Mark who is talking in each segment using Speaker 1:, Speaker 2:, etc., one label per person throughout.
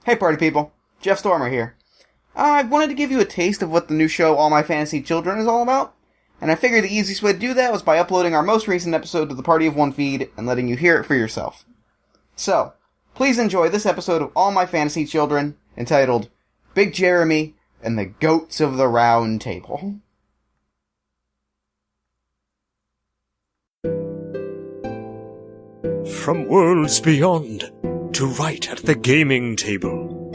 Speaker 1: Hey party people, Jeff Stormer here. I wanted to give you a taste of what the new show All My Fantasy Children is all about, and I figured the easiest way to do that was by uploading our most recent episode to the Party of One feed and letting you hear it for yourself. So, please enjoy this episode of All My Fantasy Children, entitled Big Jeremy and the Goats of the Roundtable.
Speaker 2: From worlds beyond to right at the gaming table.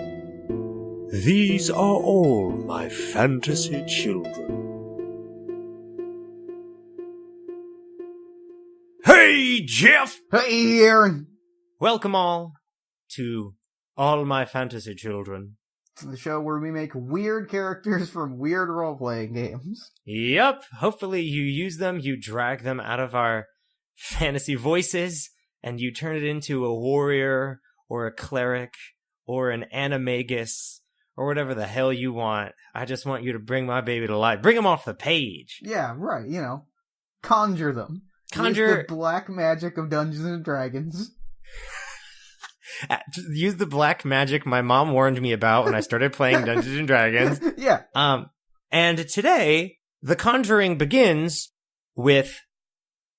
Speaker 2: These are all my fantasy children. Hey, Jeff!
Speaker 1: Hey, Aaron!
Speaker 3: Welcome all to All My Fantasy Children.
Speaker 1: It's the show where we make weird characters from weird role-playing games.
Speaker 3: Yep, hopefully you use them, you drag them out of our fantasy voices, and you turn it into a warrior, or a cleric, or an animagus, or whatever the hell you want. I just want you to bring my baby to life. Bring him off the page.
Speaker 1: Yeah, right, you know. Conjure them.
Speaker 3: Conjure
Speaker 1: Use the black magic of Dungeons and Dragons.
Speaker 3: Use the black magic my mom warned me about when I started playing Dungeons and Dragons.
Speaker 1: Yeah.
Speaker 3: And today, the conjuring begins with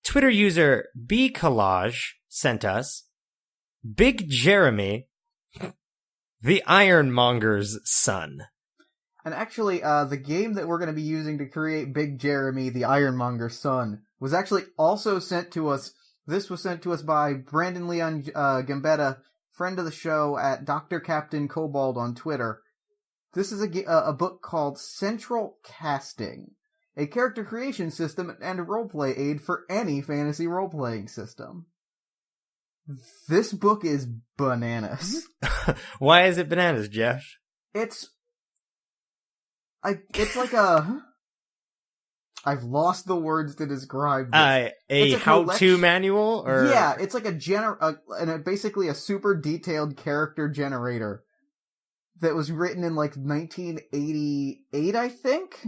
Speaker 3: Twitter user bcollage sent us Big Jeremy, the Ironmonger's son.
Speaker 1: And actually, the game that we're going to be using to create Big Jeremy, the Ironmonger's son, was actually also sent to us. This was sent to us by Brandon Leon Gambetta, friend of the show at Dr. Captain Cobalt on Twitter. This is a book called Central Casting, a character creation system and roleplay aid for any fantasy roleplaying system. This book is bananas.
Speaker 3: Why is it bananas, Jeff?
Speaker 1: It's like a... I've lost the words to describe this.
Speaker 3: A how-to manual? Or...
Speaker 1: Yeah, it's like basically a super detailed character generator that was written in like 1988, I think?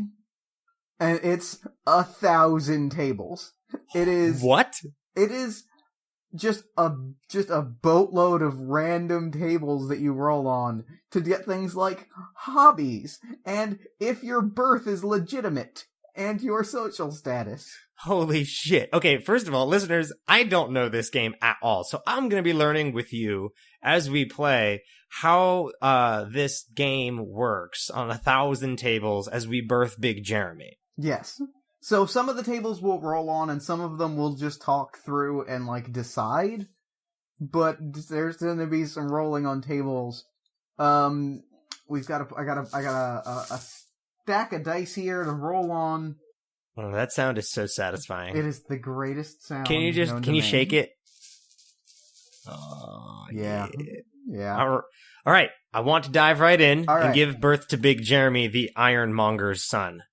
Speaker 1: And it's 1,000 tables. It is...
Speaker 3: What?
Speaker 1: It is just a boatload of random tables that you roll on to get things like hobbies, and if your birth is legitimate, and your social status.
Speaker 3: Holy shit. Okay, first of all, listeners, I don't know this game at all, so I'm going to be learning with you as we play how this game works on 1,000 tables as we birth Big Jeremy.
Speaker 1: Yes. So some of the tables will roll on, and some of them we'll just talk through and, like, decide. But there's going to be some rolling on tables. I got a stack of dice here to roll on.
Speaker 3: Oh, that sound is so satisfying.
Speaker 1: It is the greatest sound.
Speaker 3: Can you shake it?
Speaker 1: Oh, yeah. Yeah.
Speaker 3: All right. I want to dive right in and give birth to Big Jeremy, the Ironmonger's son.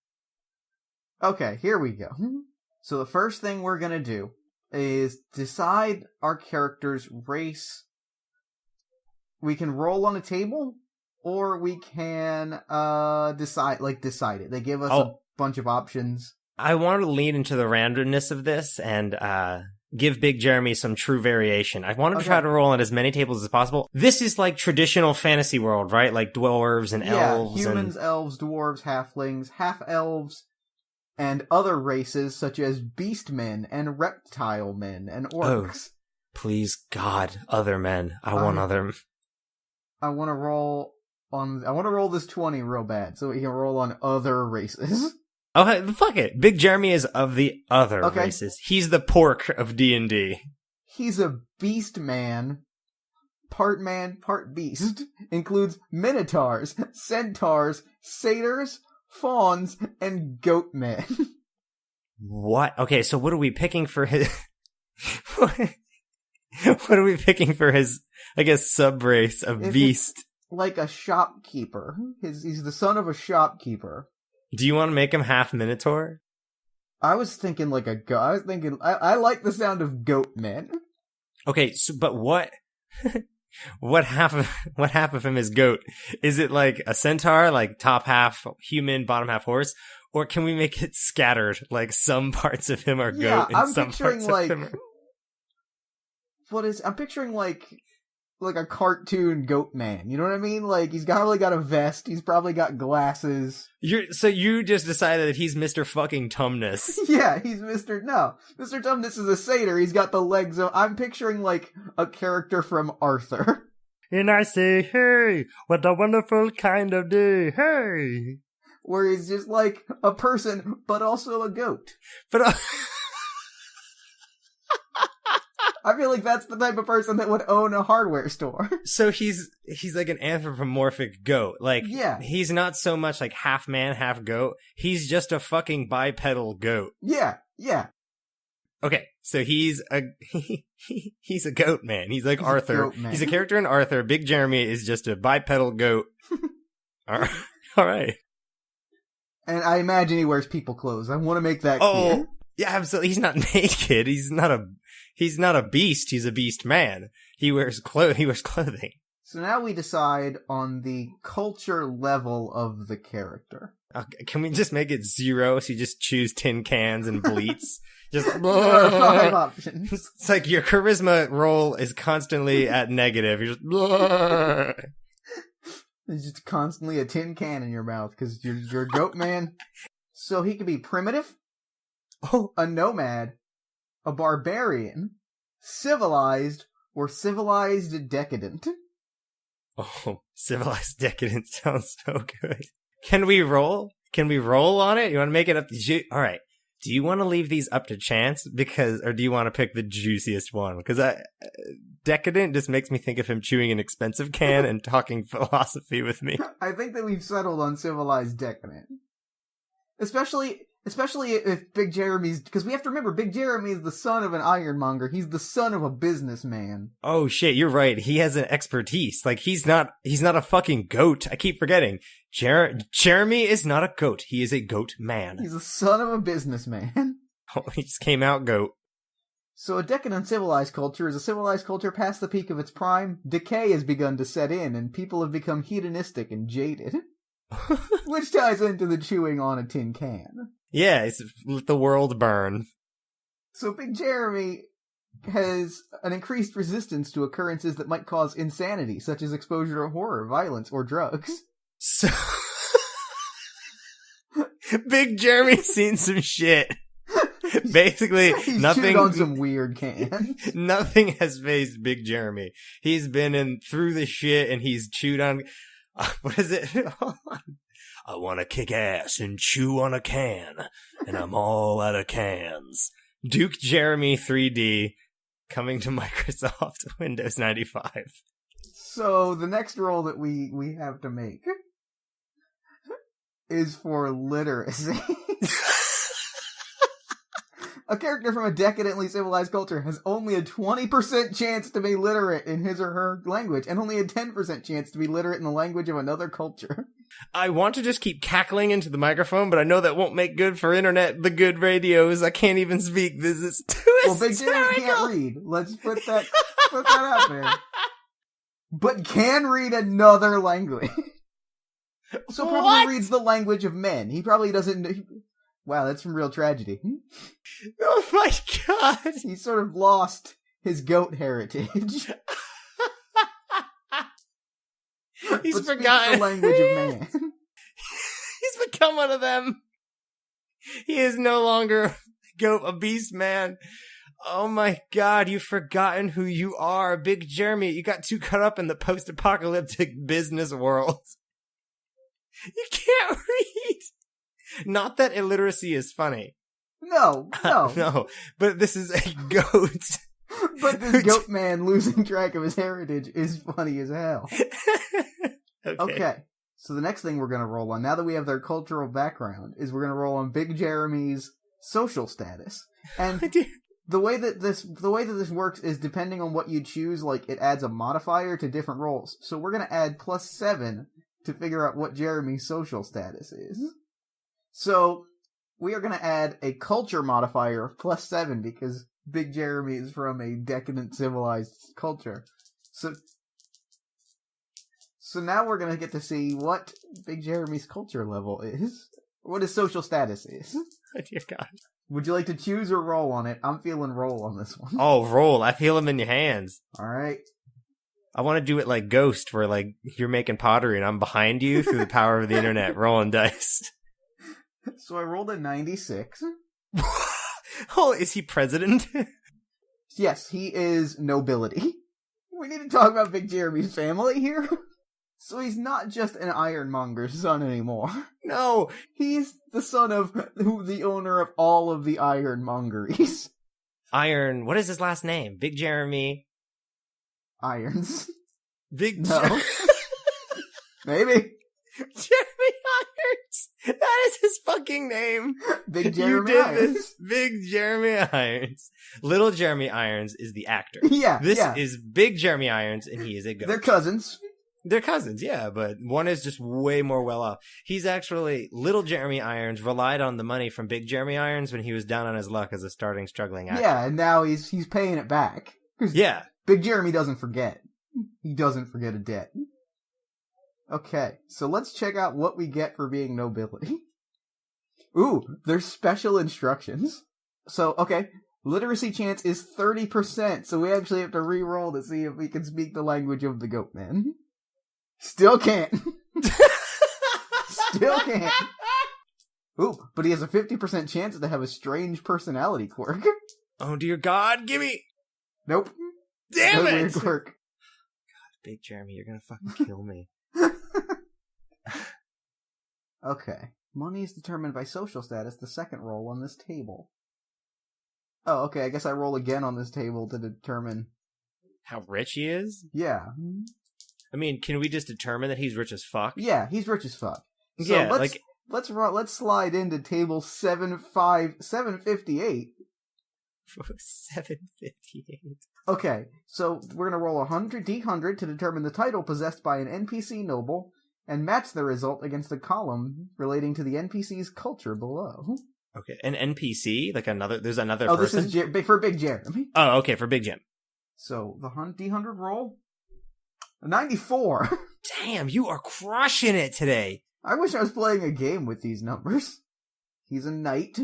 Speaker 1: Okay, here we go. So the first thing we're gonna do is decide our character's race. We can roll on a table, or we can decide it. They give us a bunch of options.
Speaker 3: I want to lean into the randomness of this and give Big Jeremy some true variation. I wanted to try to roll on as many tables as possible. This is like traditional fantasy world, right? Like dwarves and elves.
Speaker 1: Humans, elves, dwarves, halflings, half-elves, and other races such as beastmen and reptile men and orcs.
Speaker 3: Oh, please, God, other men. I want other...
Speaker 1: I want to roll this 20 real bad, so we can roll on other races.
Speaker 3: Okay, fuck it. Big Jeremy is of the other races. He's the pork of D&D.
Speaker 1: He's a beast man, part beast. Includes minotaurs, centaurs, satyrs, fawns, and goat men.
Speaker 3: What? Okay, so what are we picking for his... What are we picking for his, I guess, sub-race of beast?
Speaker 1: Like a shopkeeper. He's the son of a shopkeeper.
Speaker 3: Do you want to make him half Minotaur?
Speaker 1: I was thinking like a goat. I like the sound of goat men.
Speaker 3: Okay, so, but what... what half of him is goat? Is it like a centaur, like top half human, bottom half horse? Or can we make it scattered, like some parts of him are goat and some parts of him are...
Speaker 1: I'm picturing like like a cartoon goat man. You know what I mean? Like, he's probably got a vest. He's probably got glasses.
Speaker 3: So you just decided that he's Mr. fucking Tumnus.
Speaker 1: Yeah, he's Mr. Tumnus is a satyr. He's got the legs of... I'm picturing, like, a character from Arthur.
Speaker 2: And I say, hey, what a wonderful kind of day, hey.
Speaker 1: Where he's just, like, a person, but also a goat.
Speaker 3: But...
Speaker 1: I feel like that's the type of person that would own a hardware store.
Speaker 3: So he's like an anthropomorphic goat. Like,
Speaker 1: yeah.
Speaker 3: He's not so much like half man, half goat. He's just a fucking bipedal goat.
Speaker 1: Yeah.
Speaker 3: Okay, so he's a goat man. He's like Arthur. He's a character in Arthur. Big Jeremy is just a bipedal goat. All right.
Speaker 1: And I imagine he wears people clothes. I want to make that clear.
Speaker 3: Yeah, absolutely. He's not naked. He's not a beast. He's a beast man. He wears clothing.
Speaker 1: So now we decide on the culture level of the character.
Speaker 3: Okay, can we just make it 0 so you just choose tin cans and bleats? Just
Speaker 1: There are 5 options.
Speaker 3: It's like your charisma roll is constantly at negative. You're just
Speaker 1: There's just constantly a tin can in your mouth because you're a goat man. So he could be primitive, a nomad, a barbarian, civilized, or civilized decadent.
Speaker 3: Oh, civilized decadent sounds so good. Can we roll? Can we roll on it? You want to make it up to all right. Do you want to leave these up to chance or do you want to pick the juiciest one? Because decadent just makes me think of him chewing an expensive can and talking philosophy with me.
Speaker 1: I think that we've settled on civilized decadent. Especially if Big Jeremy's... Because we have to remember, Big Jeremy is the son of an ironmonger. He's the son of a businessman.
Speaker 3: Oh shit, you're right. He has an expertise. Like, he's not a fucking goat. I keep forgetting. Jeremy is not a goat. He is a goat man.
Speaker 1: He's the son of a businessman.
Speaker 3: Oh, he just came out goat.
Speaker 1: So a decadent civilized culture is a civilized culture past the peak of its prime. Decay has begun to set in, and people have become hedonistic and jaded. Which ties into the chewing on a tin can.
Speaker 3: Yeah, it's let the world burn.
Speaker 1: So Big Jeremy has an increased resistance to occurrences that might cause insanity, such as exposure to horror, violence, or drugs.
Speaker 3: So... Big Jeremy's seen some shit. Basically,
Speaker 1: He's
Speaker 3: nothing...
Speaker 1: chewed on some weird cans.
Speaker 3: Nothing has phased Big Jeremy. He's been through the shit and he's chewed on... what is it? Hold on. I want to kick ass and chew on a can, and I'm all out of cans. Duke Jeremy 3D, coming to Microsoft Windows 95.
Speaker 1: So the next roll that we have to make is for literacy. A character from a decadently civilized culture has only a 20% chance to be literate in his or her language, and only a 10% chance to be literate in the language of another culture.
Speaker 3: I want to just keep cackling into the microphone, but I know that won't make good for the good radios. I can't even speak. This is too
Speaker 1: Well, Big Jeremy can't read. Let's put that out there. But can read another language. So probably reads the language of men. He probably doesn't... Wow, that's some real tragedy.
Speaker 3: Oh my god!
Speaker 1: He sort of lost his goat heritage.
Speaker 3: He's
Speaker 1: but
Speaker 3: forgotten
Speaker 1: the language of man.
Speaker 3: He's become one of them. He is no longer a beast man. Oh my god, you've forgotten who you are. Big Jeremy, you got too caught up in the post-apocalyptic business world. You can't read. Not that illiteracy is funny.
Speaker 1: No.
Speaker 3: No, but this is a goat.
Speaker 1: But this goat man losing track of his heritage is funny as hell. Okay. So the next thing we're going to roll on, now that we have their cultural background, is we're going to roll on Big Jeremy's social status. And the way that this works is depending on what you choose, like, it adds a modifier to different rolls. So we're going to add +7 to figure out what Jeremy's social status is. So we are going to add a culture modifier of +7 because Big Jeremy is from a decadent civilized culture. So now we're going to get to see what Big Jeremy's culture level is. What his social status is.
Speaker 3: Oh dear god.
Speaker 1: Would you like to choose or roll on it? I'm feeling roll on this one.
Speaker 3: Oh, roll. I feel them in your hands.
Speaker 1: Alright.
Speaker 3: I want to do it like Ghost, where like you're making pottery and I'm behind you through the power of the internet, rolling dice.
Speaker 1: So I rolled a 96.
Speaker 3: Oh, is he president?
Speaker 1: Yes, he is nobility. We need to talk about Big Jeremy's family here. So he's not just an ironmonger's son anymore.
Speaker 3: No.
Speaker 1: He's the son of the owner of all of the ironmongeries.
Speaker 3: Iron, what is his last name? Big Jeremy.
Speaker 1: Irons.
Speaker 3: Big
Speaker 1: No. Maybe.
Speaker 3: Jeremy Irons. That is his fucking name.
Speaker 1: Big Jeremy
Speaker 3: You did
Speaker 1: Irons.
Speaker 3: this. Big Jeremy Irons. Little Jeremy Irons is the actor.
Speaker 1: Yeah,
Speaker 3: This
Speaker 1: yeah.
Speaker 3: is Big Jeremy Irons, and he is a ghost.
Speaker 1: They're cousins.
Speaker 3: They're cousins, yeah, but one is just way more well off. He's actually, Little Jeremy Irons relied on the money from Big Jeremy Irons when he was down on his luck as a struggling actor.
Speaker 1: Yeah, and now he's paying it back.
Speaker 3: Yeah.
Speaker 1: Big Jeremy doesn't forget. He doesn't forget a debt. Okay, so let's check out what we get for being nobility. Ooh, there's special instructions. So, okay, literacy chance is 30%, so we actually have to re-roll to see if we can speak the language of the goat man. Still can't. Still can't. Ooh, but he has a 50% chance to have a strange personality quirk.
Speaker 3: Oh dear God, gimme!
Speaker 1: Nope.
Speaker 3: Damn
Speaker 1: No
Speaker 3: it!
Speaker 1: weird quirk.
Speaker 3: God, Big Jeremy, you're gonna fucking kill me.
Speaker 1: Okay. Money is determined by social status, the second roll on this table. Oh, okay, I guess I roll again on this table to determine...
Speaker 3: How rich he is?
Speaker 1: Yeah.
Speaker 3: I mean, can we just determine that he's rich as fuck?
Speaker 1: Yeah, he's rich as fuck. So
Speaker 3: Yeah,
Speaker 1: let's slide into table 758.
Speaker 3: 758.
Speaker 1: Okay, so we're gonna roll 100 D100 to determine the title possessed by an NPC noble, and match the result against a column relating to the NPC's culture below.
Speaker 3: Okay, an NPC? Like there's another
Speaker 1: Oh,
Speaker 3: person?
Speaker 1: this is for Big Jeremy.
Speaker 3: Oh, okay, for Big Jim.
Speaker 1: So, the D100 roll? 94!
Speaker 3: Damn, you are crushing it today.
Speaker 1: I wish I was playing a game with these numbers. He's a knight.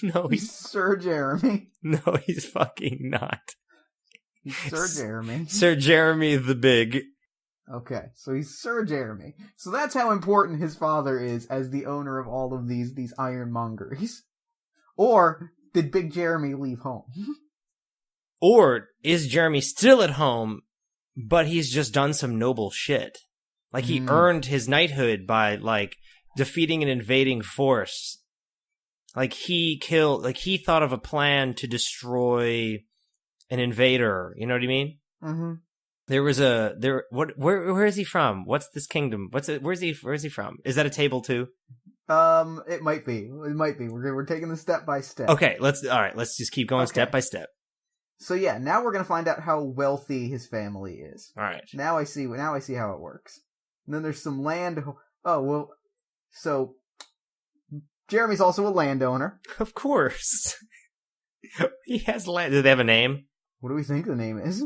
Speaker 3: No,
Speaker 1: He's Sir Jeremy.
Speaker 3: No, he's fucking not.
Speaker 1: He's Sir Jeremy.
Speaker 3: Sir Jeremy the Big.
Speaker 1: Okay, so he's Sir Jeremy. So that's how important his father is as the owner of all of these ironmongeries. Or did Big Jeremy leave home?
Speaker 3: Or is Jeremy still at home, but he's just done some noble shit? Like, he earned his knighthood by, like, defeating an invading force. Like, he thought of a plan to destroy an invader. You know what I mean? Mm-hmm. Where is he from? What's this kingdom? Where's he from? Is that a table too?
Speaker 1: It might be. We're taking this step by step.
Speaker 3: Okay, let's just keep going step by step.
Speaker 1: So yeah, now we're gonna find out how wealthy his family is.
Speaker 3: All right.
Speaker 1: Now I see how it works. And then there's some land. Oh, well, so Jeremy's also a landowner.
Speaker 3: Of course. He has land. Do they have a name?
Speaker 1: What do we think the name is?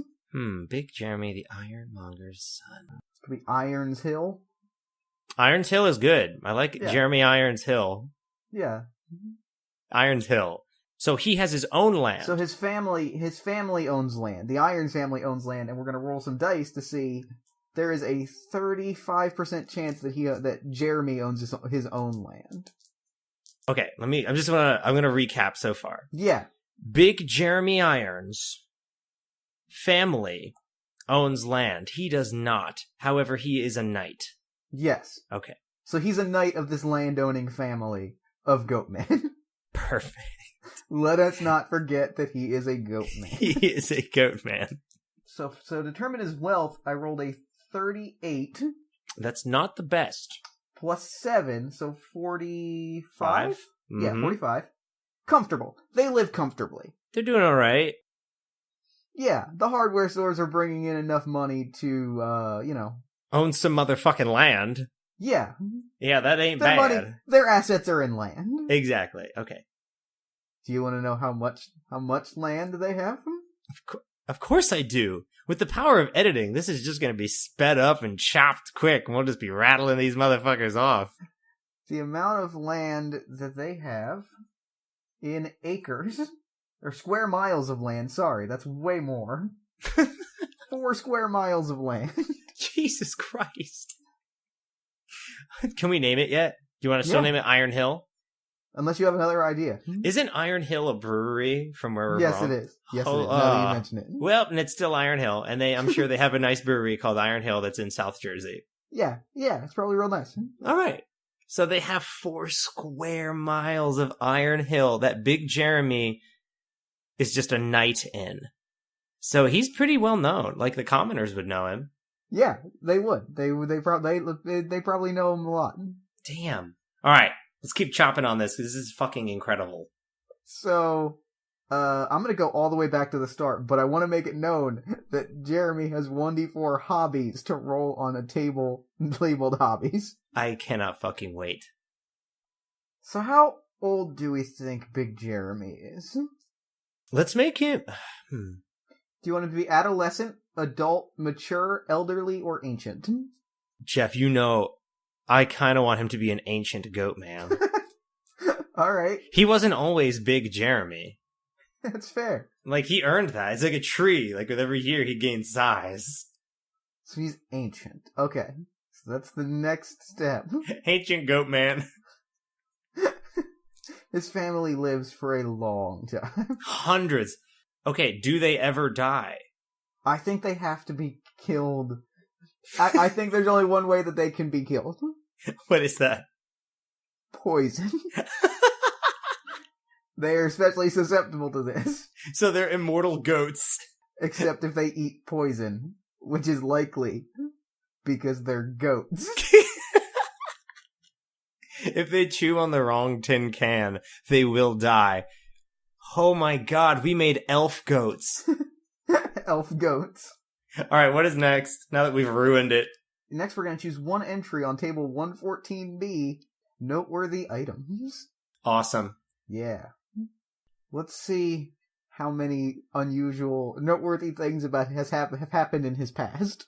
Speaker 3: Big Jeremy, the Ironmonger's son.
Speaker 1: It could be Irons Hill.
Speaker 3: Irons Hill is good. I like it.
Speaker 1: Yeah.
Speaker 3: Jeremy Irons Hill.
Speaker 1: Yeah.
Speaker 3: Irons Hill. So he has his own land.
Speaker 1: So his family owns land. The Irons family owns land, and we're gonna roll some dice to see. There is a 35% chance that Jeremy owns his own land.
Speaker 3: Okay, I'm gonna recap so far.
Speaker 1: Yeah.
Speaker 3: Big Jeremy Irons family owns land. He does not. However, he is a knight.
Speaker 1: Yes.
Speaker 3: Okay.
Speaker 1: So he's a knight of this land-owning family of Goatman.
Speaker 3: Perfect.
Speaker 1: Let us not forget that he is a Goatman.
Speaker 3: He is a goat man.
Speaker 1: So to determine his wealth, I rolled a 38.
Speaker 3: That's not the best.
Speaker 1: Plus 7, so 45?
Speaker 3: Mm-hmm.
Speaker 1: Yeah, 45. Comfortable. They live comfortably.
Speaker 3: They're doing all right.
Speaker 1: Yeah, the hardware stores are bringing in enough money to,
Speaker 3: Own some motherfucking land.
Speaker 1: Yeah.
Speaker 3: Yeah, that ain't
Speaker 1: Their
Speaker 3: bad.
Speaker 1: money, their assets are in land.
Speaker 3: Exactly. Okay.
Speaker 1: Do you want to know how much land they have?
Speaker 3: Of course I do. With the power of editing, this is just going to be sped up and chopped quick, and we'll just be rattling these motherfuckers off.
Speaker 1: The amount of land that they have in acres, or square miles of land, sorry, that's way more. 4 square miles of land.
Speaker 3: Jesus Christ. Can we name it yet? Do you want to still name it Iron Hill?
Speaker 1: Unless you have another idea.
Speaker 3: Isn't Iron Hill a brewery from where we're
Speaker 1: Yes,
Speaker 3: from?
Speaker 1: it is. Yes, it is. Now that you mention it.
Speaker 3: Well, and it's still Iron Hill, and I'm sure they have a nice brewery called Iron Hill that's in South Jersey.
Speaker 1: Yeah, it's probably real nice.
Speaker 3: All right. So they have 4 square miles of Iron Hill that Big Jeremy is just a knight in. So he's pretty well known. Like, the commoners would know him.
Speaker 1: Yeah, they would. They probably know him a lot.
Speaker 3: Damn. All right. Let's keep chopping on this, because this is fucking incredible.
Speaker 1: So, I'm gonna go all the way back to the start, but I want to make it known that Jeremy has 1d4 hobbies to roll on a table labeled hobbies.
Speaker 3: I cannot fucking wait.
Speaker 1: So how old do we think Big Jeremy is?
Speaker 3: Let's make him...
Speaker 1: Do you want him to be adolescent, adult, mature, elderly, or ancient?
Speaker 3: Jeff, you know, I kind of want him to be an ancient goat man.
Speaker 1: All right.
Speaker 3: He wasn't always Big Jeremy.
Speaker 1: That's fair.
Speaker 3: Like, he earned that. It's like a tree. Like, with every year, he gains size.
Speaker 1: So he's ancient. Okay. So that's the next step.
Speaker 3: Ancient goat man.
Speaker 1: His family lives for a long time.
Speaker 3: Hundreds. Okay, do they ever die?
Speaker 1: I think they have to be killed. I think there's only one way that they can be killed.
Speaker 3: What is that?
Speaker 1: Poison. They are especially susceptible to this.
Speaker 3: So they're immortal goats.
Speaker 1: Except if they eat poison, which is likely because they're goats.
Speaker 3: If they chew on the wrong tin can, they will die. Oh my god, we made elf goats.
Speaker 1: Elf goats.
Speaker 3: Alright, what is next? Now that we've ruined it.
Speaker 1: Next, we're going to choose one entry on table 114B, noteworthy items.
Speaker 3: Awesome.
Speaker 1: Yeah. Let's see how many unusual, noteworthy things have happened in his past.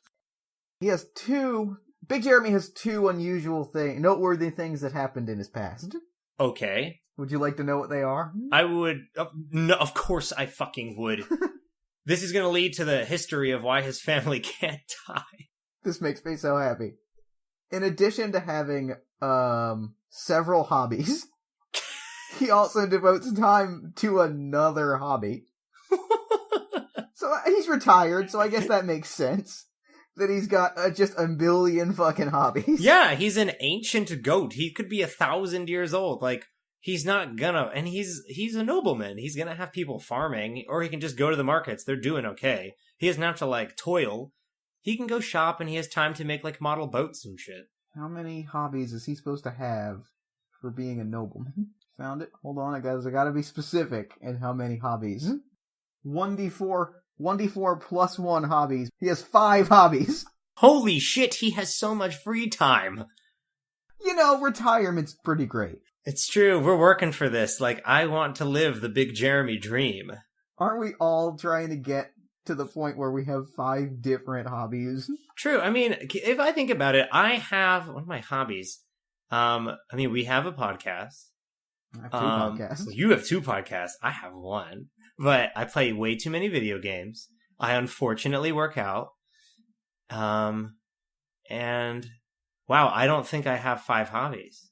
Speaker 1: Big Jeremy has 2 unusual noteworthy things that happened in his past.
Speaker 3: Okay.
Speaker 1: Would you like to know what they are?
Speaker 3: I would. No, of course I fucking would. This is going to lead to the history of why his family can't die.
Speaker 1: This makes me so happy. In addition to having several hobbies, he also devotes time to another hobby. So he's retired, so I guess that makes sense. That he's got just a billion fucking hobbies.
Speaker 3: Yeah, he's an ancient goat. He could be 1,000 years old. Like, he's not gonna... And he's a nobleman. He's gonna have people farming, or he can just go to the markets. They're doing okay. He doesn't have to, like, toil. He can go shop, and he has time to make, like, model boats and shit.
Speaker 1: How many hobbies is he supposed to have for being a nobleman? Found it? Hold on, I gotta be specific in how many hobbies. 1d4 plus 1 hobbies. He has 5 hobbies.
Speaker 3: Holy shit, he has so much free time.
Speaker 1: You know, retirement's pretty great.
Speaker 3: It's true, we're working for this. Like, I want to live the Big Jeremy dream.
Speaker 1: Aren't we all trying to get to the point where we have 5 different hobbies?
Speaker 3: True, I mean, if I think about it, I have... One of my hobbies. We have a podcast.
Speaker 1: I have 2 podcasts.
Speaker 3: You have 2 podcasts. I have 1. But I play way too many video games. I unfortunately work out. And wow, I don't think I have 5 hobbies.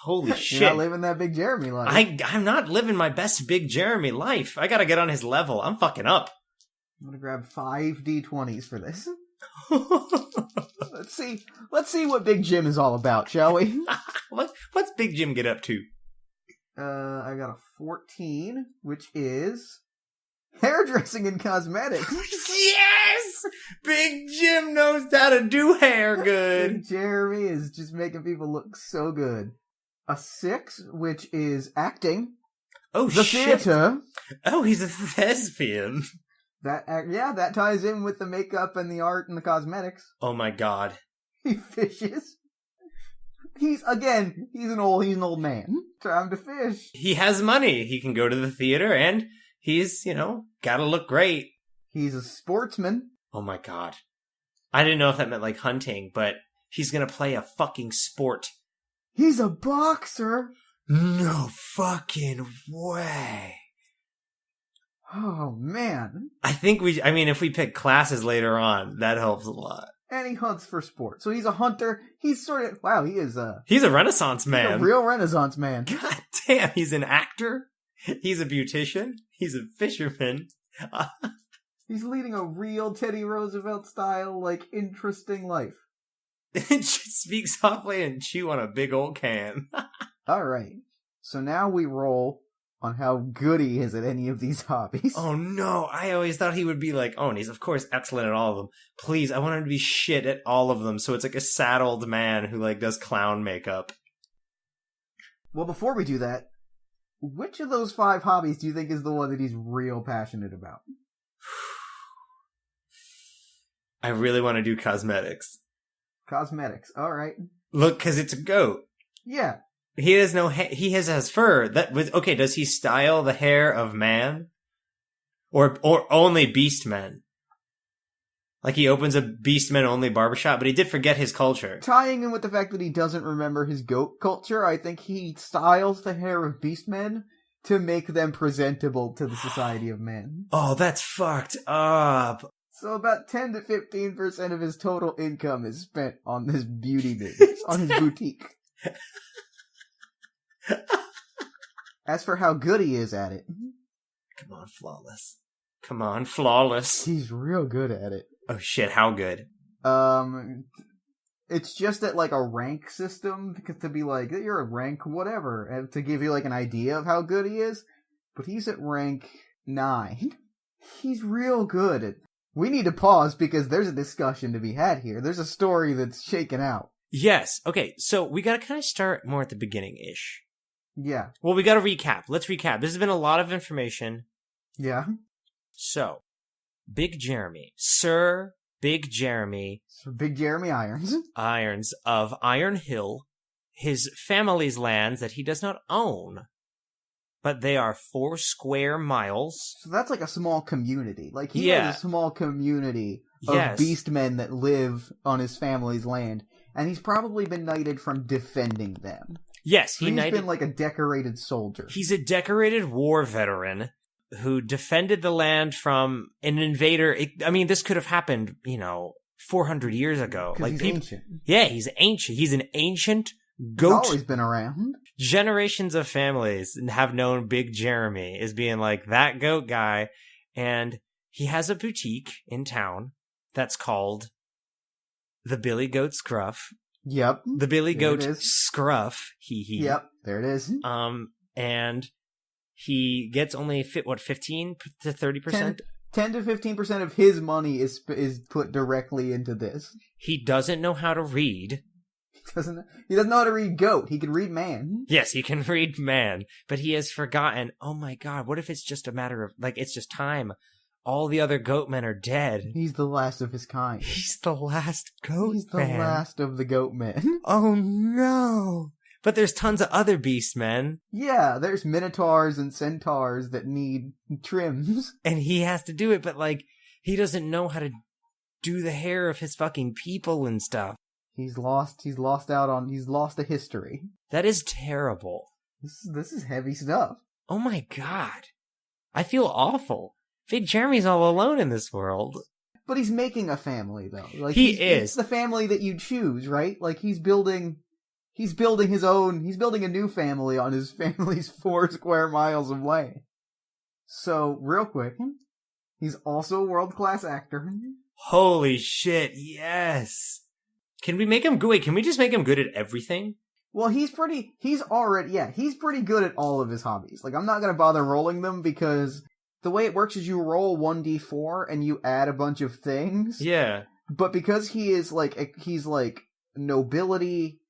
Speaker 3: Holy shit.
Speaker 1: You're not living that Big Jeremy life.
Speaker 3: I'm not living my best Big Jeremy life. I gotta get on his level. I'm fucking up.
Speaker 1: I'm gonna grab 5 D20s for this. Let's see what Big Jim is all about, shall we?
Speaker 3: What's Big Jim get up to?
Speaker 1: I got a 14, which is hairdressing and cosmetics.
Speaker 3: Yes! Big Jim knows how to do hair good.
Speaker 1: Big Jeremy is just making people look so good. A 6, which is acting.
Speaker 3: Oh,
Speaker 1: the
Speaker 3: shit.
Speaker 1: Theater.
Speaker 3: Oh, he's a thespian.
Speaker 1: That ties in with the makeup and the art and the cosmetics.
Speaker 3: Oh my god.
Speaker 1: He fishes. He's an old man. Time to fish.
Speaker 3: He has money. He can go to the theater and he's, gotta look great.
Speaker 1: He's a sportsman.
Speaker 3: Oh my god. I didn't know if that meant like hunting, but he's gonna play a fucking sport.
Speaker 1: He's a boxer.
Speaker 3: No fucking way.
Speaker 1: Oh, man.
Speaker 3: I mean, if we pick classes later on, that helps a lot.
Speaker 1: And he hunts for sport. So he's a hunter. He's sort of, wow,
Speaker 3: he's a Renaissance man.
Speaker 1: He's a real Renaissance man.
Speaker 3: God damn, he's an actor. He's a beautician. He's a fisherman.
Speaker 1: He's leading a real Teddy Roosevelt style, like, interesting life.
Speaker 3: Just speak softly and chew on a big old can.
Speaker 1: Alright. So now we roll on how good he is at any of these hobbies.
Speaker 3: Oh no, I always thought he would be like, oh, and he's of course excellent at all of them. Please, I want him to be shit at all of them, so it's like a sad old man who like does clown makeup.
Speaker 1: Well, before we do that, which of those 5 hobbies do you think is the one that he's real passionate about?
Speaker 3: I really want to do cosmetics.
Speaker 1: Cosmetics, alright.
Speaker 3: Look, because it's a goat.
Speaker 1: Yeah.
Speaker 3: He has no he has fur. Okay, does he style the hair of man? Or only beast men? Like he opens a beast men only barbershop, but he did forget his culture.
Speaker 1: Tying in with the fact that he doesn't remember his goat culture, I think he styles the hair of beast men to make them presentable to the society of men.
Speaker 3: Oh, that's fucked up.
Speaker 1: So about 10 to 15% of his total income is spent on this beauty business, on his boutique. As for how good he is at it...
Speaker 3: Come on, flawless. Come on, flawless.
Speaker 1: He's real good at it.
Speaker 3: Oh shit, how good?
Speaker 1: It's just at like a rank system, because to be like, you're a rank whatever, and to give you like an idea of how good he is, but he's at rank 9. He's real good at... We need to pause because there's a discussion to be had here. There's a story that's shaken out.
Speaker 3: Yes. Okay, so we gotta kind of start more at the beginning-ish.
Speaker 1: Yeah.
Speaker 3: Well, we gotta recap. Let's recap. This has been a lot of information.
Speaker 1: Yeah.
Speaker 3: So, Big Jeremy. Sir Big Jeremy.
Speaker 1: Sir Big Jeremy
Speaker 3: Irons of Iron Hill. His family's lands that he does not own. But they are 4 square miles.
Speaker 1: So that's like a small community. Like, he has a small community of beastmen that live on his family's land. And he's probably been knighted from defending them.
Speaker 3: Yes,
Speaker 1: he's been like a decorated soldier.
Speaker 3: He's a decorated war veteran who defended the land from an invader. This could have happened, 400 years ago.
Speaker 1: Like he's ancient.
Speaker 3: Yeah, he's ancient. He's an ancient goat.
Speaker 1: He's always been around.
Speaker 3: Generations of families have known Big Jeremy as being like that goat guy. And he has a boutique in town that's called the Billy Goat Scruff.
Speaker 1: Yep.
Speaker 3: The Billy Goat Scruff.
Speaker 1: Yep, there it is.
Speaker 3: And he gets only 15 to 30%?
Speaker 1: 10 to 15% of his money is put directly into this.
Speaker 3: He doesn't know how to read.
Speaker 1: He doesn't know how to read goat. He can read man.
Speaker 3: Yes, he can read man, but he has forgotten. Oh my god, what if it's just a matter of, it's just time? All the other goat men are dead.
Speaker 1: He's the last of his kind.
Speaker 3: He's the last goat man.
Speaker 1: He's the last of the goat men.
Speaker 3: Oh no. But there's tons of other beast men.
Speaker 1: Yeah, there's minotaurs and centaurs that need trims.
Speaker 3: And he has to do it, but he doesn't know how to do the hair of his fucking people and stuff.
Speaker 1: He's lost a history.
Speaker 3: That is terrible.
Speaker 1: This is heavy stuff.
Speaker 3: Oh my god. I feel awful. Big Jeremy's all alone in this world.
Speaker 1: But he's making a family, though.
Speaker 3: He is.
Speaker 1: It's the family that you choose, right? Like, he's building his own, he's building a new family on his family's 4 square miles of land. So, real quick, he's also a world-class actor.
Speaker 3: Holy shit, yes! Can we make him good? Wait, can we just make him good at everything?
Speaker 1: Well, he's pretty good at all of his hobbies. Like, I'm not gonna bother rolling them because the way it works is you roll 1d4 and you add a bunch of things.
Speaker 3: Yeah.
Speaker 1: But because he's nobility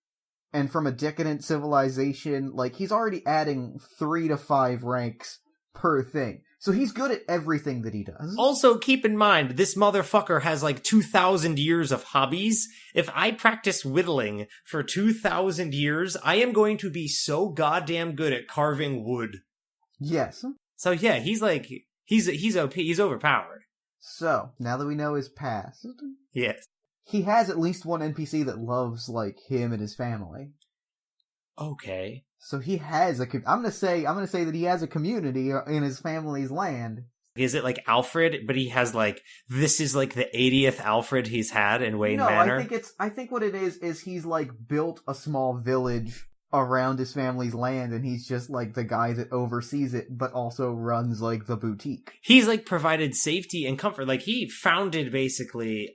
Speaker 1: and from a decadent civilization, he's already adding 3 to 5 ranks per thing. So he's good at everything that he does.
Speaker 3: Also, keep in mind, this motherfucker has 2,000 years of hobbies. If I practice whittling for 2,000 years, I am going to be so goddamn good at carving wood.
Speaker 1: Yes.
Speaker 3: So yeah, he's OP, he's overpowered.
Speaker 1: So, now that we know his past.
Speaker 3: Yes.
Speaker 1: He has at least one NPC that loves, him and his family.
Speaker 3: Okay.
Speaker 1: So he has I'm gonna say that he has a community in his family's land.
Speaker 3: Is it like Alfred, but he has like, this is like the 80th Alfred he's had in Wayne Manor?
Speaker 1: I think what it is he's like built a small village around his family's land, and he's just like the guy that oversees it, but also runs like the boutique.
Speaker 3: He's like provided safety and comfort. Like he founded basically,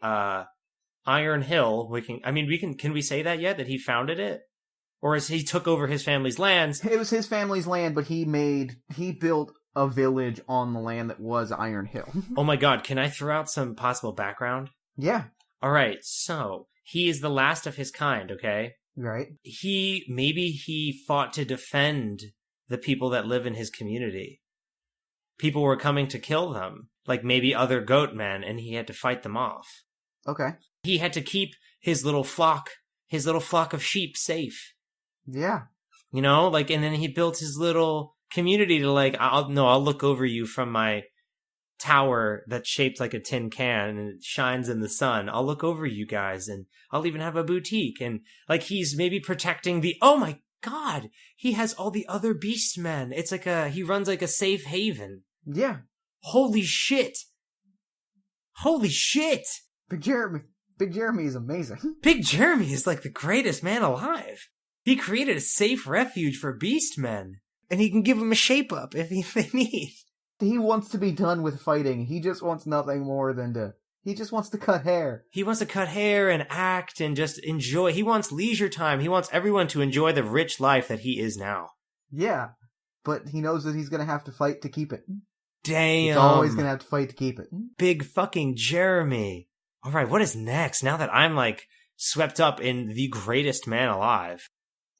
Speaker 3: Iron Hill. Can we say that yet? That he founded it? Or as he took over his family's lands?
Speaker 1: It was his family's land, but he built a village on the land that was Iron Hill.
Speaker 3: Oh my god, can I throw out some possible background?
Speaker 1: Yeah.
Speaker 3: Alright, so, he is the last of his kind, okay?
Speaker 1: Right.
Speaker 3: Maybe he fought to defend the people that live in his community. People were coming to kill them, like maybe other goat men, and he had to fight them off.
Speaker 1: Okay.
Speaker 3: He had to keep his little flock of sheep safe.
Speaker 1: Yeah.
Speaker 3: You know, like, and then he built his little community to like, I'll look over you from my tower that's shaped like a tin can and it shines in the sun. I'll look over you guys, and I'll even have a boutique. And like, he's maybe protecting oh my god, he has all the other beastmen. It's like he runs like a safe haven.
Speaker 1: Yeah.
Speaker 3: Holy shit.
Speaker 1: Big Jeremy is amazing.
Speaker 3: Big Jeremy is like the greatest man alive. He created a safe refuge for beastmen, and he can give them a shape-up if they need.
Speaker 1: He wants to be done with fighting. He just wants nothing more than he just wants to cut hair.
Speaker 3: He wants to cut hair and act and just enjoy. He wants leisure time. He wants everyone to enjoy the rich life that he is now.
Speaker 1: Yeah, but he knows that he's going to have to fight to keep it.
Speaker 3: Damn.
Speaker 1: He's always going to have to fight to keep it.
Speaker 3: Big fucking Jeremy. All right, what is next now that I'm like swept up in the greatest man alive?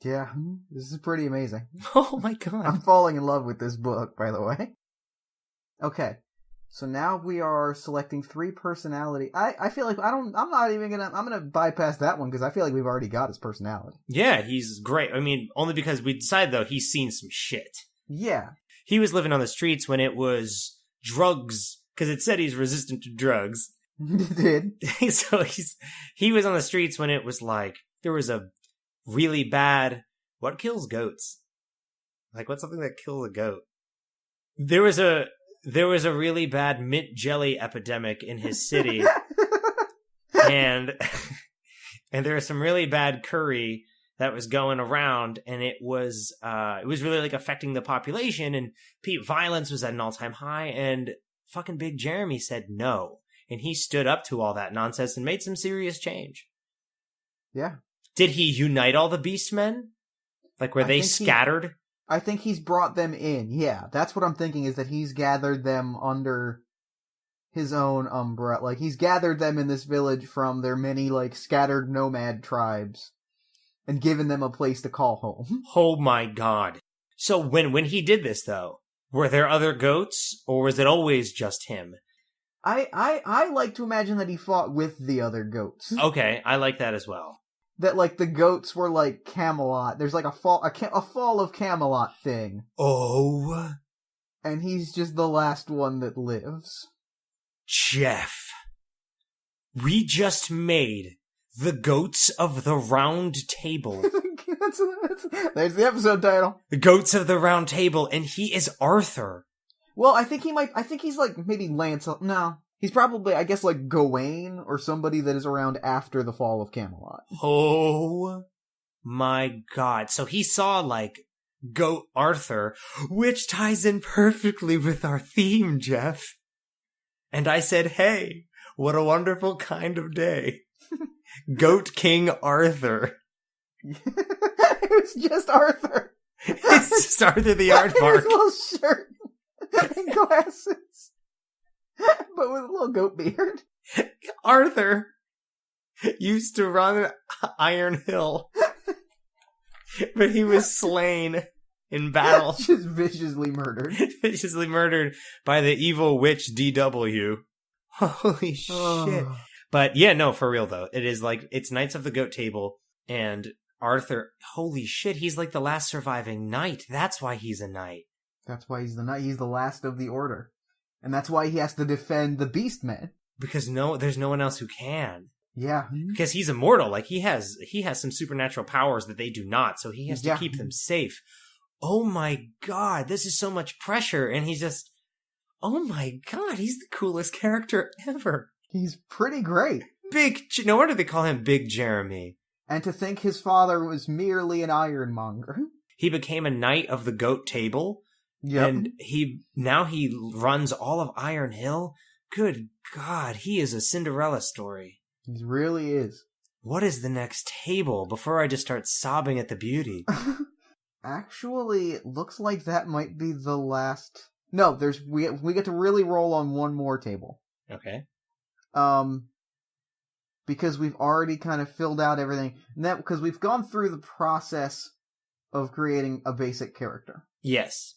Speaker 1: Yeah, this is pretty amazing.
Speaker 3: Oh my god.
Speaker 1: I'm falling in love with this book, by the way. Okay, so now we are selecting 3 personality. I feel like I'm gonna bypass that one because I feel like we've already got his personality.
Speaker 3: Yeah, he's great. I mean, only because we decided though he's seen some shit.
Speaker 1: Yeah.
Speaker 3: He was living on the streets when it was drugs, because it said he's resistant to drugs.
Speaker 1: It did.
Speaker 3: So he was on the streets when it was like, there was a really bad, what kills goats? Like, what's something that kills a goat? There was a really bad mint jelly epidemic in his city. and there was some really bad curry that was going around, and it was really like affecting the population, and violence was at an all-time high, and fucking Big Jeremy said no. And he stood up to all that nonsense and made some serious change.
Speaker 1: Yeah.
Speaker 3: Did he unite all the Beastmen? Like, were they scattered?
Speaker 1: I think he's brought them in, yeah. That's what I'm thinking, is that he's gathered them under his own umbrella. Like, he's gathered them in this village from their many, like, scattered nomad tribes and given them a place to call home.
Speaker 3: Oh my god. So when he did this, though, were there other goats, or was it always just him?
Speaker 1: I like to imagine that he fought with the other goats.
Speaker 3: Okay, I like that as well.
Speaker 1: That, like, the goats were like Camelot. There's like a fall of Camelot thing.
Speaker 3: Oh.
Speaker 1: And he's just the last one that lives.
Speaker 3: Jeff, we just made the Goats of the Round Table.
Speaker 1: There's the episode title.
Speaker 3: The Goats of the Round Table, and he is Arthur.
Speaker 1: Well, I think he's like maybe Lancelot. No. He's probably, I guess, like Gawain or somebody that is around after the fall of Camelot.
Speaker 3: Oh my god. So he saw, like, Goat Arthur, which ties in perfectly with our theme, Jeff. And I said, hey, what a wonderful kind of day. Goat King Arthur.
Speaker 1: It was just Arthur.
Speaker 3: It's just Arthur the Aardvark.
Speaker 1: His little shirt and glasses. But with a little goat beard.
Speaker 3: Arthur used to run Iron Hill. But he was slain in battle.
Speaker 1: Just viciously murdered.
Speaker 3: Viciously murdered by the evil witch DW. Holy shit. But yeah, no, for real though. It is like, it's Knights of the Goat Table, and Arthur, holy shit, he's like the last surviving knight. That's why he's a knight.
Speaker 1: That's why he's the knight. He's the last of the order. And that's why he has to defend the Beastmen.
Speaker 3: Because there's no one else who can.
Speaker 1: Yeah.
Speaker 3: Because he's immortal. Like, he has some supernatural powers that they do not, so he has to keep them safe. Oh my god, this is so much pressure, and he's just, Oh my god, he's the coolest character ever.
Speaker 1: He's pretty great.
Speaker 3: No wonder they call him Big Jeremy.
Speaker 1: And to think his father was merely an ironmonger.
Speaker 3: He became a knight of the Goat Table.
Speaker 1: Yep.
Speaker 3: And he runs all of Iron Hill. Good God, he is a Cinderella story.
Speaker 1: He really is.
Speaker 3: What is the next table before I just start sobbing at the beauty?
Speaker 1: Actually, it looks like that might be the last. No, we get to really roll on one more table.
Speaker 3: Okay.
Speaker 1: Because we've already kind of filled out everything. And that because we've gone through the process of creating a basic character.
Speaker 3: Yes.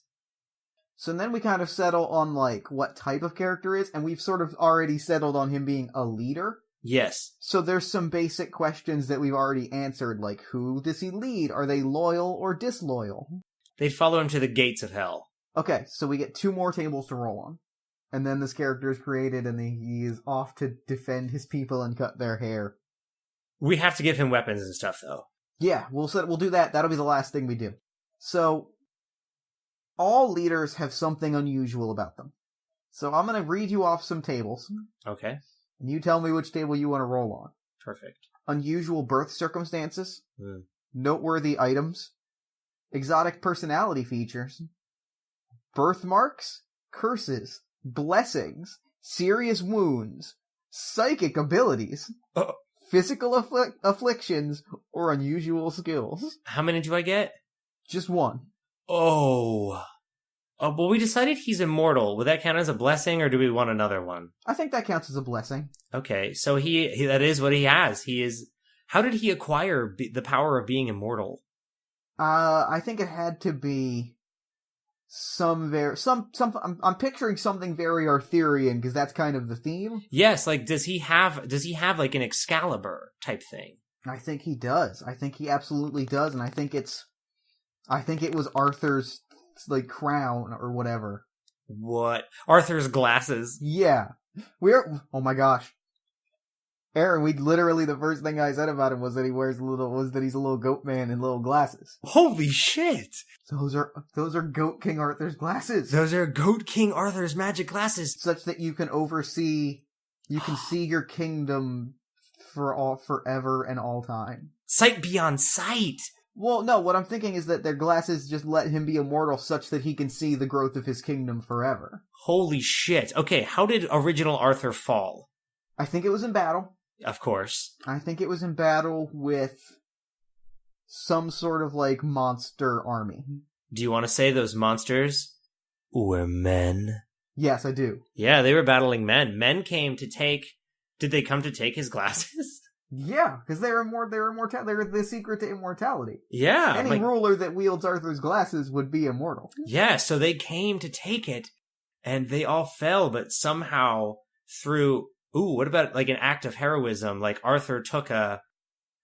Speaker 1: So then we kind of settle on, like, what type of character is, and we've sort of already settled on him being a leader.
Speaker 3: Yes.
Speaker 1: So there's some basic questions that we've already answered, like, who does he lead? Are they loyal or disloyal?
Speaker 3: They'd follow him to the gates of hell.
Speaker 1: Okay, so we get 2 more tables to roll on. And then this character is created, and he is off to defend his people and cut their hair.
Speaker 3: We have to give him weapons and stuff, though.
Speaker 1: Yeah, we'll do that. That'll be the last thing we do. So, all leaders have something unusual about them. So I'm going to read you off some tables.
Speaker 3: Okay.
Speaker 1: And you tell me which table you want to roll on.
Speaker 3: Perfect.
Speaker 1: Unusual birth circumstances. Noteworthy items. Exotic personality features. Birthmarks. Curses. Blessings. Serious wounds. Psychic abilities. Physical afflictions. Or unusual skills.
Speaker 3: How many do I get?
Speaker 1: Just one.
Speaker 3: Oh. Well, we decided he's immortal. Would that count as a blessing, or do we want another one?
Speaker 1: I think that counts as a blessing.
Speaker 3: Okay, so he that is what he has. He is. How did he acquire the power of being immortal?
Speaker 1: I think it had to be I'm picturing something very Arthurian, because that's kind of the theme.
Speaker 3: Yes, like does he have like an Excalibur type thing?
Speaker 1: I think he does. I think he absolutely does, and I think it was Arthur's, like, crown or whatever.
Speaker 3: What? Arthur's glasses.
Speaker 1: Yeah. Oh my gosh. Aaron, the first thing I said about him was that he's a little goat man in little glasses.
Speaker 3: Holy shit!
Speaker 1: Those are Goat King Arthur's glasses.
Speaker 3: Those are Goat King Arthur's magic glasses.
Speaker 1: Such that you can see your kingdom forever and all time.
Speaker 3: Sight beyond sight!
Speaker 1: Well, no, what I'm thinking is that their glasses just let him be immortal such that he can see the growth of his kingdom forever.
Speaker 3: Holy shit. Okay, how did original Arthur fall?
Speaker 1: I think it was in battle.
Speaker 3: Of course.
Speaker 1: I think it was in battle with some sort of, like, monster army.
Speaker 3: Do you want to say those monsters were men?
Speaker 1: Yes, I do.
Speaker 3: Yeah, they were battling men. Men came to take... Did they come to take his glasses?
Speaker 1: Yeah, because they're the secret to immortality.
Speaker 3: Yeah.
Speaker 1: Any ruler that wields Arthur's glasses would be immortal.
Speaker 3: Yeah, so they came to take it, and they all fell, but somehow through... Ooh, what about, like, an act of heroism? Like, Arthur took a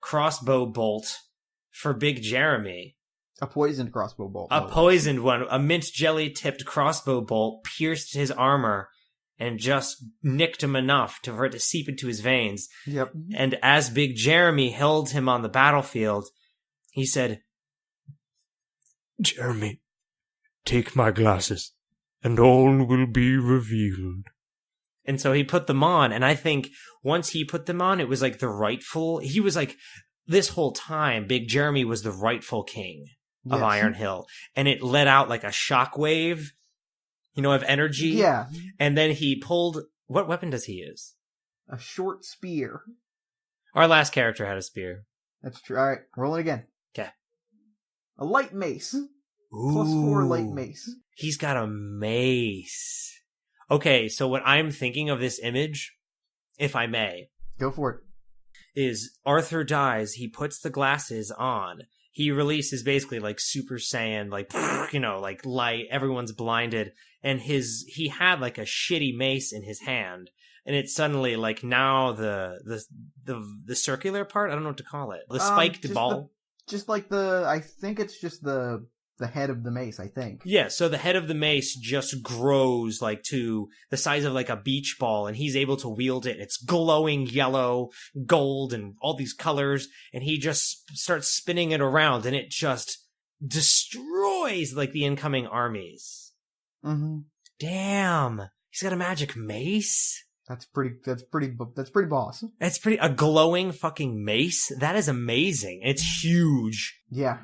Speaker 3: crossbow bolt for Big Jeremy.
Speaker 1: A poisoned crossbow bolt.
Speaker 3: A poisoned one. A mint jelly-tipped crossbow bolt pierced his armor and just nicked him enough for it to seep into his veins.
Speaker 1: Yep.
Speaker 3: And as Big Jeremy held him on the battlefield, he said,
Speaker 2: Jeremy, take my glasses, and all will be revealed.
Speaker 3: And so he put them on, and I think once he put them on, it was like he was like, this whole time, Big Jeremy was the rightful king of Iron Hill. And it let out like a shockwave, of energy.
Speaker 1: Yeah.
Speaker 3: And then he pulled, what weapon does he use?
Speaker 1: A short spear.
Speaker 3: Our last character had a spear.
Speaker 1: That's true. All right, roll it again.
Speaker 3: Okay.
Speaker 1: A light mace.
Speaker 3: Ooh.
Speaker 1: +4 light mace.
Speaker 3: He's got a mace. Okay, so what I'm thinking of this image, if I may.
Speaker 1: Go for it.
Speaker 3: Is Arthur dies, he puts the glasses on. He releases basically like Super Saiyan, like, like light, everyone's blinded. And he had like a shitty mace in his hand. And it's suddenly like now the circular part, I don't know what to call it. The spiked ball.
Speaker 1: I think it's just the head of the mace, I think.
Speaker 3: Yeah, so the head of the mace just grows like to the size of like a beach ball, and he's able to wield it. It's glowing yellow, gold, and all these colors, and he just starts spinning it around, and it just destroys like the incoming armies.
Speaker 1: Mm-hmm.
Speaker 3: Damn. He's got a magic mace?
Speaker 1: That's pretty boss.
Speaker 3: That's a glowing fucking mace? That is amazing. It's huge.
Speaker 1: Yeah.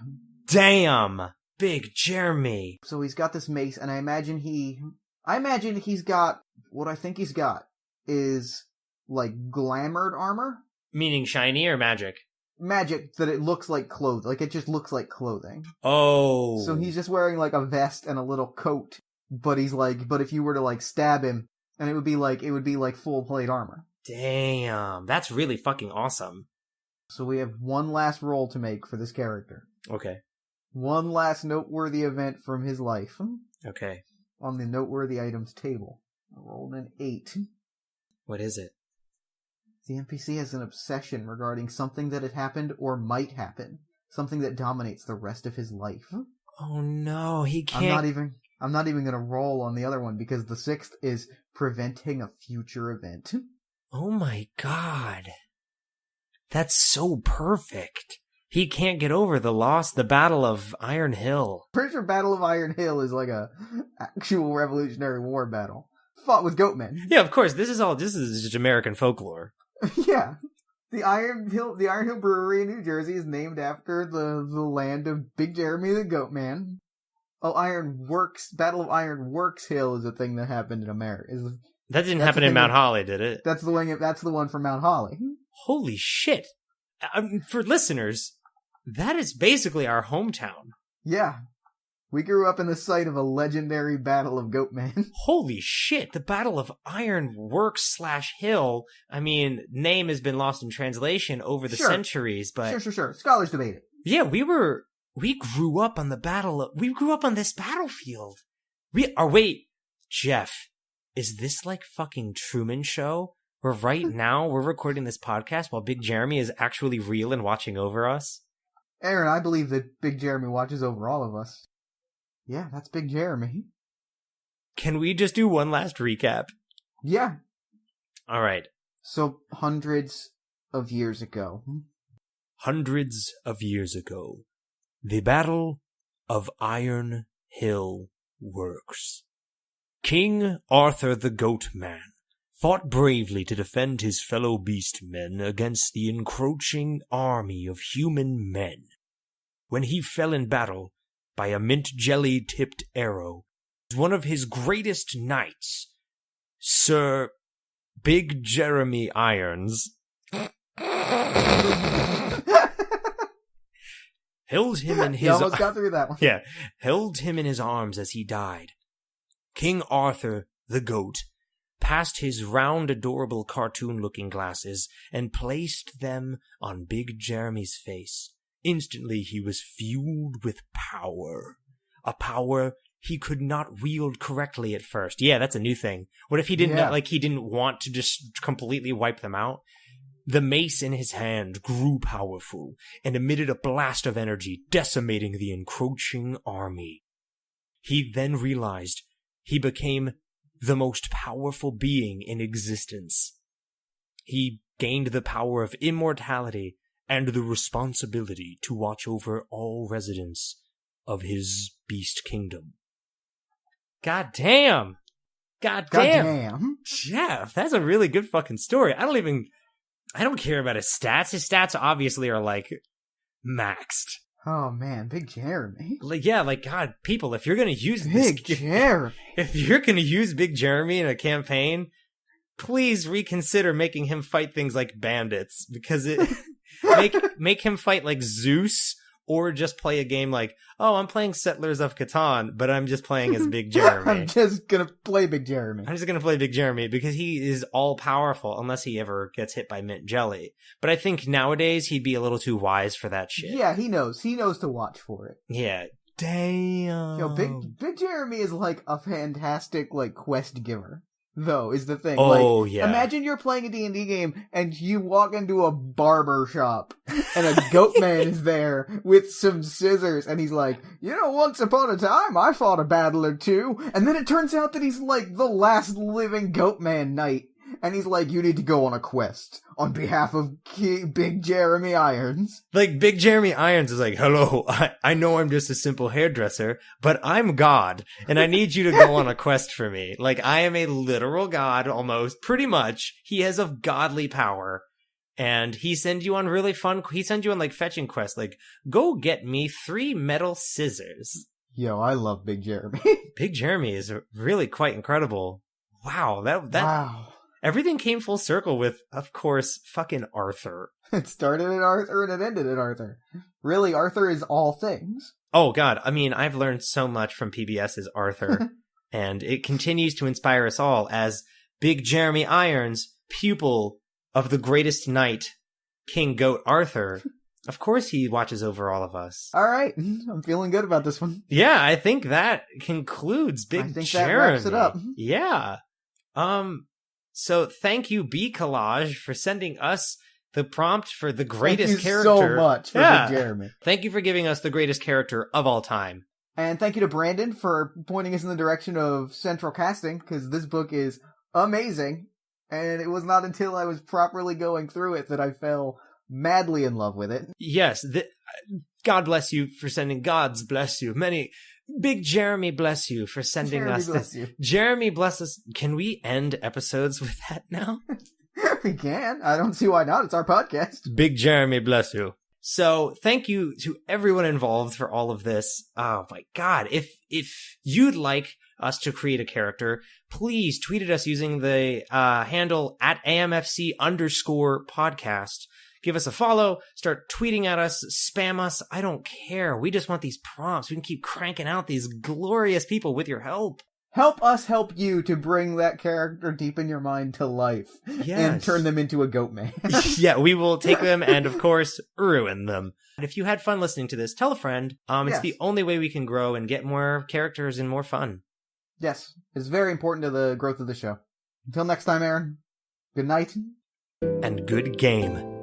Speaker 3: Damn. Big Jeremy.
Speaker 1: So he's got this mace, and I imagine he's got, what I think he's got is, like, glamored armor?
Speaker 3: Meaning shiny or magic?
Speaker 1: Magic, that it looks like clothes. Like, it just looks like clothing.
Speaker 3: Oh.
Speaker 1: So he's just wearing, like, a vest and a little coat, but if you were to, like, stab him, and it would be like full plate armor.
Speaker 3: Damn. That's really fucking awesome.
Speaker 1: So we have one last roll to make for this character.
Speaker 3: Okay.
Speaker 1: One last noteworthy event from his life.
Speaker 3: Okay.
Speaker 1: On the noteworthy items table. I rolled an 8.
Speaker 3: What is it?
Speaker 1: The NPC has an obsession regarding something that had happened or might happen. Something that dominates the rest of his life.
Speaker 3: Oh no, he can't...
Speaker 1: I'm not even gonna roll on the other one because the 6th is preventing a future event.
Speaker 3: Oh my god. That's so perfect. He can't get over the Battle of Iron Hill.
Speaker 1: Pretty sure Battle of Iron Hill is like a actual Revolutionary War battle. Fought with goatmen.
Speaker 3: Yeah, of course, this is just American folklore.
Speaker 1: Yeah. The Iron Hill Brewery in New Jersey is named after the land of Big Jeremy the Goatman. Oh, Battle of Iron Works Hill is a thing that happened in America.
Speaker 3: That didn't happen in Mount Holly, did it?
Speaker 1: That's the one from Mount Holly.
Speaker 3: Holy shit. For listeners, that is basically our hometown.
Speaker 1: Yeah. We grew up in the site of a legendary Battle of Goatman.
Speaker 3: Holy shit, the Battle of Iron Works / Hill. I mean, name has been lost in translation over the centuries, but...
Speaker 1: Sure. Scholars debate it.
Speaker 3: Yeah, we grew up on we grew up on this battlefield. Wait, Jeff, is this like fucking Truman Show? Where right now we're recording this podcast while Big Jeremy is actually real and watching over us?
Speaker 1: Aaron, I believe that Big Jeremy watches over all of us. Yeah, that's Big Jeremy.
Speaker 3: Can we just do one last recap?
Speaker 1: Yeah.
Speaker 3: All right.
Speaker 1: So, hundreds of years ago,
Speaker 2: the Battle of Iron Hill Works. King Arthur the Goat Man fought bravely to defend his fellow beast men against the encroaching army of human men. When he fell in battle by a mint jelly-tipped arrow, one of his greatest knights, Sir Big Jeremy Irons, held him in his...
Speaker 1: You almost got through that one.
Speaker 2: Yeah, held him in his arms as he died. King Arthur the Goat passed his round, adorable cartoon-looking glasses and placed them on Big Jeremy's face. Instantly he was fueled with power. A power he could not wield correctly at first. Yeah, that's a new thing. What if he didn't, he didn't want to just completely wipe them out? The mace in his hand grew powerful and emitted a blast of energy, decimating the encroaching army. He then realized he became the most powerful being in existence. He gained the power of immortality and the responsibility to watch over all residents of his beast kingdom.
Speaker 3: God damn! Jeff, that's a really good fucking story. I don't care about his stats. His stats obviously are, like, maxed.
Speaker 1: Oh, man, Big Jeremy.
Speaker 3: God, people, if you're gonna use
Speaker 1: Big Jeremy.
Speaker 3: If you're gonna use Big Jeremy in a campaign, please reconsider making him fight things like bandits, because make him fight like Zeus, or just play a game like, oh, I'm playing Settlers of Catan, but I'm just playing as Big Jeremy.
Speaker 1: I'm just gonna play Big Jeremy
Speaker 3: because he is all powerful, unless he ever gets hit by mint jelly. But I think nowadays he'd be a little too wise for that shit.
Speaker 1: Yeah, he knows. He knows to watch for it.
Speaker 3: Yeah. Damn.
Speaker 1: Yo, Big Jeremy is like a fantastic, like, quest giver. Though, is the thing.
Speaker 3: Oh,
Speaker 1: like,
Speaker 3: yeah.
Speaker 1: Imagine you're playing a D&D game, and you walk into a barber shop, and a goat man is there with some scissors, and he's like, once upon a time, I fought a battle or two, and then it turns out that he's, like, the last living goat man knight, And he's like, you need to go on a quest on behalf of Big Jeremy Irons.
Speaker 2: Like, Big Jeremy Irons is like, hello, I know I'm just a simple hairdresser, but I'm God, and I need you to go on a quest for me. Like, I am a literal god, almost, pretty much. He has a godly power, and he sends you on really fun, he sends you on, like, fetching quests, like, go get me 3 metal scissors.
Speaker 1: Yo, I love Big Jeremy.
Speaker 2: Big Jeremy is really quite incredible. Wow,
Speaker 1: Wow.
Speaker 2: Everything came full circle with, of course, fucking Arthur.
Speaker 1: It started at Arthur and it ended at Arthur. Really, Arthur is all things.
Speaker 2: Oh, God. I mean, I've learned so much from PBS's Arthur, and it continues to inspire us all as Big Jeremy Irons, pupil of the greatest knight, King Goat Arthur. Of course he watches over all of us.
Speaker 1: All right. I'm feeling good about this one.
Speaker 2: Yeah, I think that concludes Big Jeremy.
Speaker 1: I think that wraps it up.
Speaker 2: Yeah. So thank you, B Collage, for sending us the prompt for the greatest character.
Speaker 1: Thank you so much for Big Jeremy.
Speaker 2: Thank you for giving us the greatest character of all time.
Speaker 1: And thank you to Brandon for pointing us in the direction of central casting, because this book is amazing. And it was not until I was properly going through it that I fell madly in love with it.
Speaker 2: Yes. God bless you for sending. God's bless you. Big Jeremy bless you for sending
Speaker 1: Jeremy
Speaker 2: us
Speaker 1: bless
Speaker 2: this.
Speaker 1: you.
Speaker 2: Jeremy bless us. Can we end episodes with that now?
Speaker 1: We can. I don't see why not. It's our podcast.
Speaker 2: Big Jeremy bless you. So thank you to everyone involved for all of this. Oh my God. If you'd like us to create a character, please tweet at us using the handle at AMFC_podcast. Give us a follow, start tweeting at us, spam us. I don't care. We just want these prompts. We can keep cranking out these glorious people with your help.
Speaker 1: Help us help you to bring that character deep in your mind to life.
Speaker 2: Yes.
Speaker 1: And turn them into a goat man.
Speaker 2: Yeah, we will take them and, of course, ruin them. And if you had fun listening to this, tell a friend. It's
Speaker 1: Yes.
Speaker 2: the only way we can grow and get more characters and more fun.
Speaker 1: Yes, it's very important to the growth of the show. Until next time, Aaron, good night.
Speaker 2: And good game.